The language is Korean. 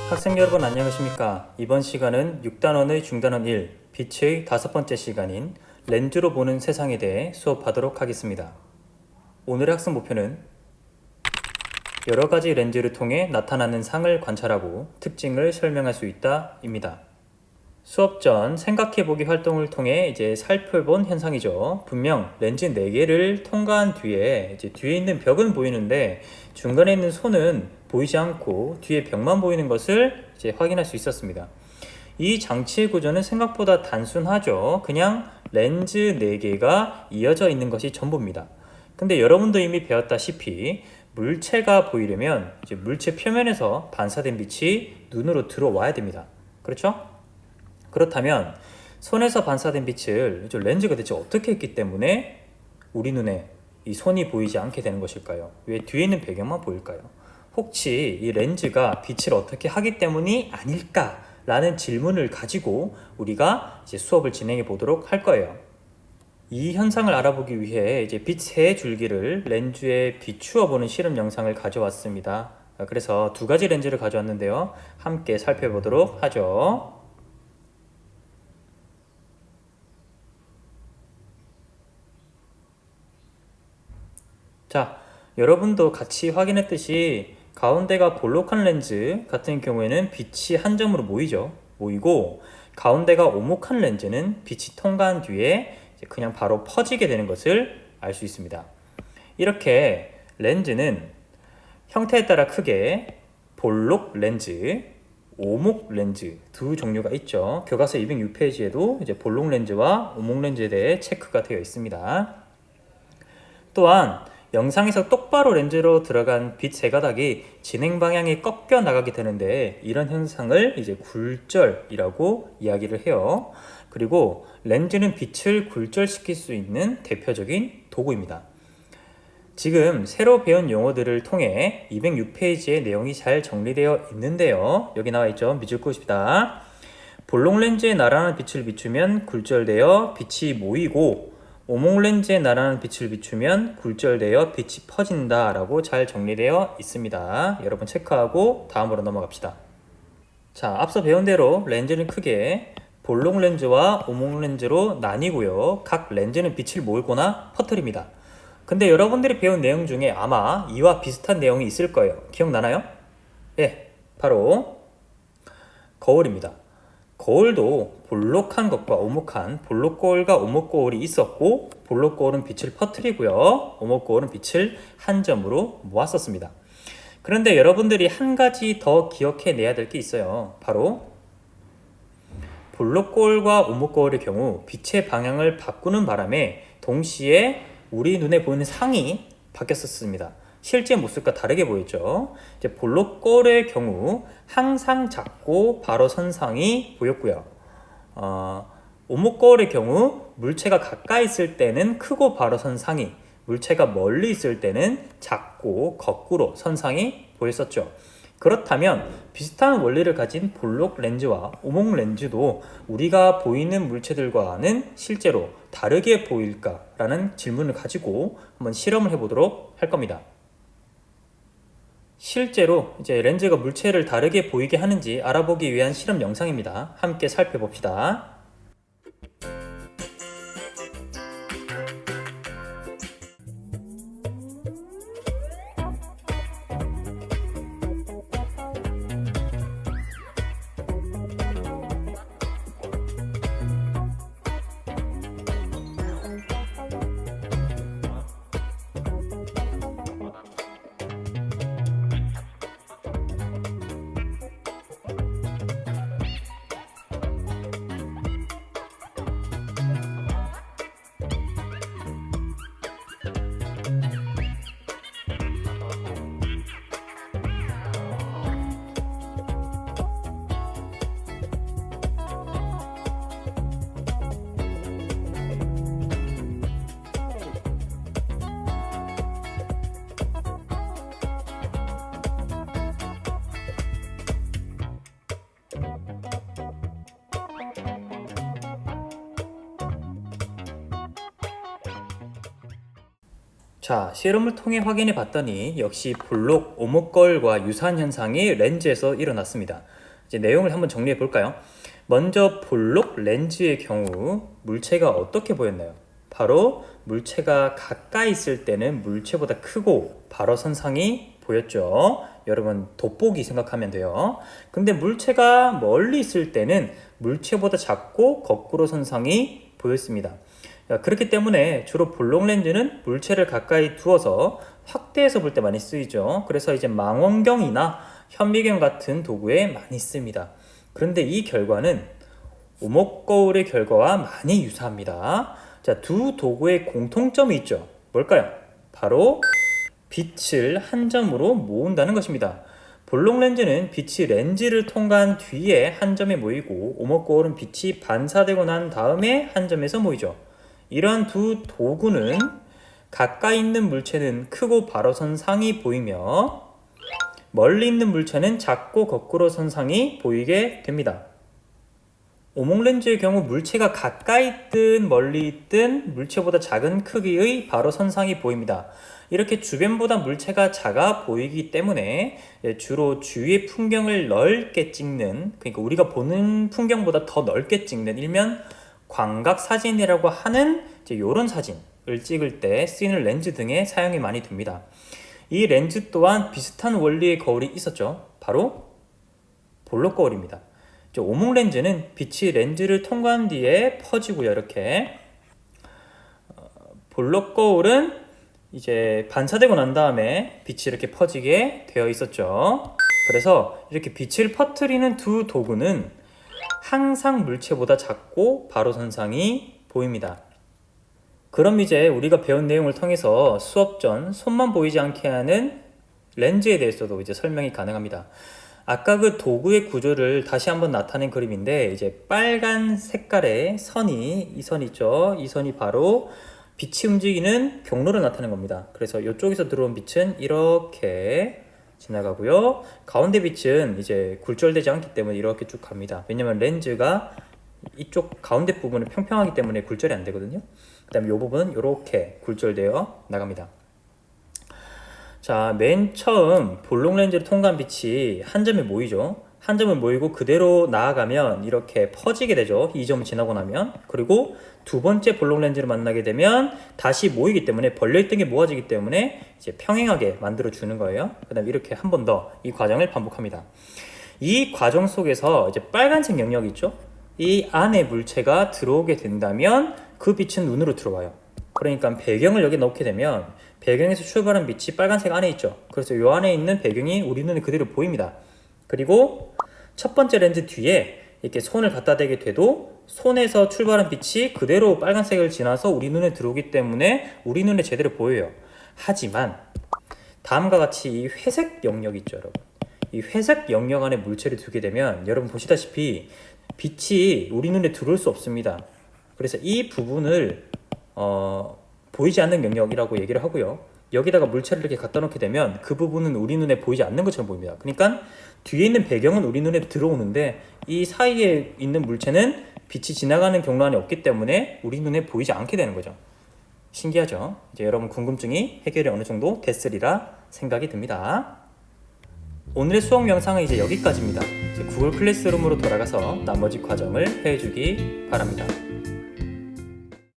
학생 여러분 안녕하십니까? 이번 시간은 6단원의 중단원 1, 빛의 5번째 시간인 렌즈로 보는 세상에 대해 수업하도록 하겠습니다. 오늘의 학습 목표는 여러 가지 렌즈를 통해 나타나는 상을 관찰하고 특징을 설명할 수 있다 입니다. 수업 전 생각해보기 활동을 통해 살펴본 현상이죠. 분명 렌즈 4개를 통과한 뒤에 뒤에 있는 벽은 보이는데 중간에 있는 손은 보이지 않고 뒤에 벽만 보이는 것을 확인할 수 있었습니다. 이 장치의 구조는 생각보다 단순하죠. 그냥 렌즈 4개가 이어져 있는 것이 전부입니다. 근데 여러분도 이미 배웠다시피 물체가 보이려면 물체 표면에서 반사된 빛이 눈으로 들어와야 됩니다. 그렇죠? 그렇다면 손에서 반사된 빛을 렌즈가 대체 어떻게 했기 때문에 우리 눈에 이 손이 보이지 않게 되는 것일까요? 왜 뒤에 있는 배경만 보일까요? 혹시 이 렌즈가 빛을 어떻게 하기 때문이 아닐까라는 질문을 가지고 우리가 수업을 진행해 보도록 할 거예요. 이 현상을 알아보기 위해 빛 3줄기를 렌즈에 비추어 보는 실험 영상을 가져왔습니다. 그래서 2가지 렌즈를 가져왔는데요. 함께 살펴보도록 하죠. 자, 여러분도 같이 확인했듯이 가운데가 볼록한 렌즈 같은 경우에는 빛이 한 점으로 모이고 가운데가 오목한 렌즈는 빛이 통과한 뒤에 그냥 바로 퍼지게 되는 것을 알 수 있습니다. 이렇게 렌즈는 형태에 따라 크게 볼록 렌즈, 오목 렌즈 두 종류가 있죠. 교과서 206페이지에도 볼록 렌즈와 오목 렌즈에 대해 체크가 되어 있습니다. 또한 영상에서 똑바로 렌즈로 들어간 빛 3가닥이 진행 방향이 꺾여 나가게 되는데 이런 현상을 굴절이라고 이야기를 해요. 그리고 렌즈는 빛을 굴절시킬 수 있는 대표적인 도구입니다. 지금 새로 배운 용어들을 통해 206페이지의 내용이 잘 정리되어 있는데요. 여기 나와 있죠. 믿을 것이다. 볼록 렌즈에 나란한 빛을 비추면 굴절되어 빛이 모이고 오목 렌즈에 나란한 빛을 비추면 굴절되어 빛이 퍼진다 라고 잘 정리되어 있습니다. 여러분 체크하고 다음으로 넘어갑시다. 자, 앞서 배운 대로 렌즈는 크게 볼록 렌즈와 오목 렌즈로 나뉘고요. 각 렌즈는 빛을 모으거나 퍼뜨립니다. 근데 여러분들이 배운 내용 중에 아마 이와 비슷한 내용이 있을 거예요. 기억나나요? 예, 바로 거울입니다. 거울도 볼록한 것과 오목한 볼록 거울과 오목 거울이 있었고 볼록 거울은 빛을 퍼뜨리고요. 오목 거울은 빛을 한 점으로 모았었습니다. 그런데 여러분들이 한 가지 더 기억해내야 될 게 있어요. 바로 볼록 거울과 오목 거울의 경우 빛의 방향을 바꾸는 바람에 동시에 우리 눈에 보이는 상이 바뀌었었습니다. 실제 모습과 다르게 보였죠. 볼록 거울의 경우 항상 작고 바로 선 상이 보였고요. 오목 거울의 경우 물체가 가까이 있을 때는 크고 바로 선 상이, 물체가 멀리 있을 때는 작고 거꾸로 선 상이 보였었죠. 그렇다면 비슷한 원리를 가진 볼록 렌즈와 오목 렌즈도 우리가 보이는 물체들과는 실제로 다르게 보일까라는 질문을 가지고 한번 실험을 해보도록 할 겁니다. 실제로 렌즈가 물체를 다르게 보이게 하는지 알아보기 위한 실험 영상입니다. 함께 살펴봅시다. 자, 실험을 통해 확인해 봤더니 역시 볼록 오목거울과 유사한 현상이 렌즈에서 일어났습니다. 이제 내용을 한번 정리해 볼까요? 먼저 볼록 렌즈의 경우 물체가 어떻게 보였나요? 바로 물체가 가까이 있을 때는 물체보다 크고 바로 선상이 보였죠. 여러분 돋보기 생각하면 돼요. 근데 물체가 멀리 있을 때는 물체보다 작고 거꾸로 선상이 보였습니다. 그렇기 때문에 주로 볼록 렌즈는 물체를 가까이 두어서 확대해서 볼 때 많이 쓰이죠. 그래서 이제 망원경이나 현미경 같은 도구에 많이 씁니다. 그런데 이 결과는 오목거울의 결과와 많이 유사합니다. 자, 두 도구의 공통점이 있죠. 뭘까요? 바로 빛을 한 점으로 모은다는 것입니다. 볼록 렌즈는 빛이 렌즈를 통과한 뒤에 한 점에 모이고 오목거울은 빛이 반사되고 난 다음에 한 점에서 모이죠. 이러한 두 도구는 가까이 있는 물체는 크고 바로 선상이 보이며 멀리 있는 물체는 작고 거꾸로 선상이 보이게 됩니다. 오목렌즈의 경우 물체가 가까이 있든 멀리 있든 물체보다 작은 크기의 바로 선상이 보입니다. 이렇게 주변보다 물체가 작아 보이기 때문에 주로 주위의 풍경을 넓게 찍는, 그러니까 우리가 보는 풍경보다 더 넓게 찍는 일명 광각 사진이라고 하는 이런 사진을 찍을 때 쓰이는 렌즈 등에 사용이 많이 됩니다. 이 렌즈 또한 비슷한 원리의 거울이 있었죠. 바로 볼록 거울입니다. 오목 렌즈는 빛이 렌즈를 통과한 뒤에 퍼지고요. 이렇게 볼록 거울은 이제 반사되고 난 다음에 빛이 이렇게 퍼지게 되어 있었죠. 그래서 이렇게 빛을 퍼뜨리는 두 도구는 항상 물체보다 작고 바로 선상이 보입니다. 그럼 이제 우리가 배운 내용을 통해서 수업 전 손만 보이지 않게 하는 렌즈에 대해서도 이제 설명이 가능합니다. 아까 그 도구의 구조를 다시 한번 나타낸 그림인데, 이제 빨간 색깔의 선이, 이 선 있죠? 이 선이 바로 빛이 움직이는 경로를 나타낸 겁니다. 그래서 이쪽에서 들어온 빛은 이렇게 지나가고요. 가운데 빛은 이제 굴절되지 않기 때문에 이렇게 쭉 갑니다. 왜냐면 렌즈가 이쪽 가운데 부분은 평평하기 때문에 굴절이 안 되거든요. 그 다음에 이 부분은 이렇게 굴절되어 나갑니다. 자, 맨 처음 볼록 렌즈를 통과한 빛이 한 점에 모이죠. 한 점에 모이고 그대로 나아가면 이렇게 퍼지게 되죠. 이 점을 지나고 나면. 그리고 두 번째 볼록 렌즈를 만나게 되면 다시 모이기 때문에 벌려있던 게 모아지기 때문에 이제 평행하게 만들어 주는 거예요. 그 다음에 이렇게 한 번 더 이 과정을 반복합니다. 이 과정 속에서 이제 빨간색 영역 있죠. 이 안에 물체가 들어오게 된다면 그 빛은 눈으로 들어와요. 그러니까 배경을 여기 넣게 되면 배경에서 출발한 빛이 빨간색 안에 있죠. 그래서 이 안에 있는 배경이 우리 눈에 그대로 보입니다. 그리고 첫 번째 렌즈 뒤에 이렇게 손을 갖다 대게 돼도 손에서 출발한 빛이 그대로 빨간색을 지나서 우리 눈에 들어오기 때문에 우리 눈에 제대로 보여요. 하지만 다음과 같이 이 회색 영역 있죠, 여러분. 이 회색 영역 안에 물체를 두게 되면 여러분 보시다시피 빛이 우리 눈에 들어올 수 없습니다. 그래서 이 부분을 보이지 않는 영역이라고 얘기를 하고요. 여기다가 물체를 이렇게 갖다 놓게 되면 그 부분은 우리 눈에 보이지 않는 것처럼 보입니다. 그러니까 뒤에 있는 배경은 우리 눈에 들어오는데 이 사이에 있는 물체는 빛이 지나가는 경로 안에 없기 때문에 우리 눈에 보이지 않게 되는 거죠. 신기하죠? 이제 여러분 궁금증이 해결이 어느 정도 됐으리라 생각이 듭니다. 오늘의 수업 영상은 이제 여기까지입니다. 이제 구글 클래스룸으로 돌아가서 나머지 과정을 해주기 바랍니다.